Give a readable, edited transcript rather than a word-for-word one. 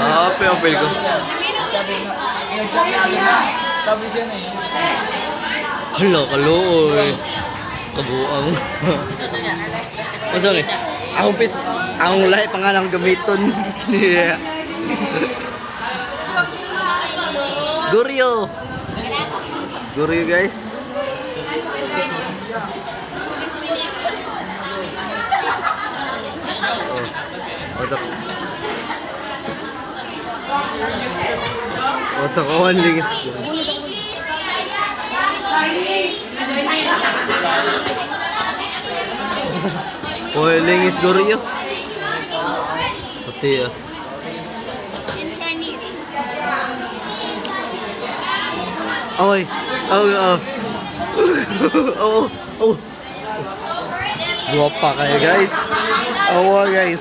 Apa yung apel ko? Hala, kaloy. Kabuang. Masang akong lahi pangalang gamiton. Yeah. Guryo. Guryo guys. Otak. Otak kawan lingis ko. Oy, lingis Guryo. Pati ya. Oy. Oh. Oh. Guwapa kayo guys. Awa guys.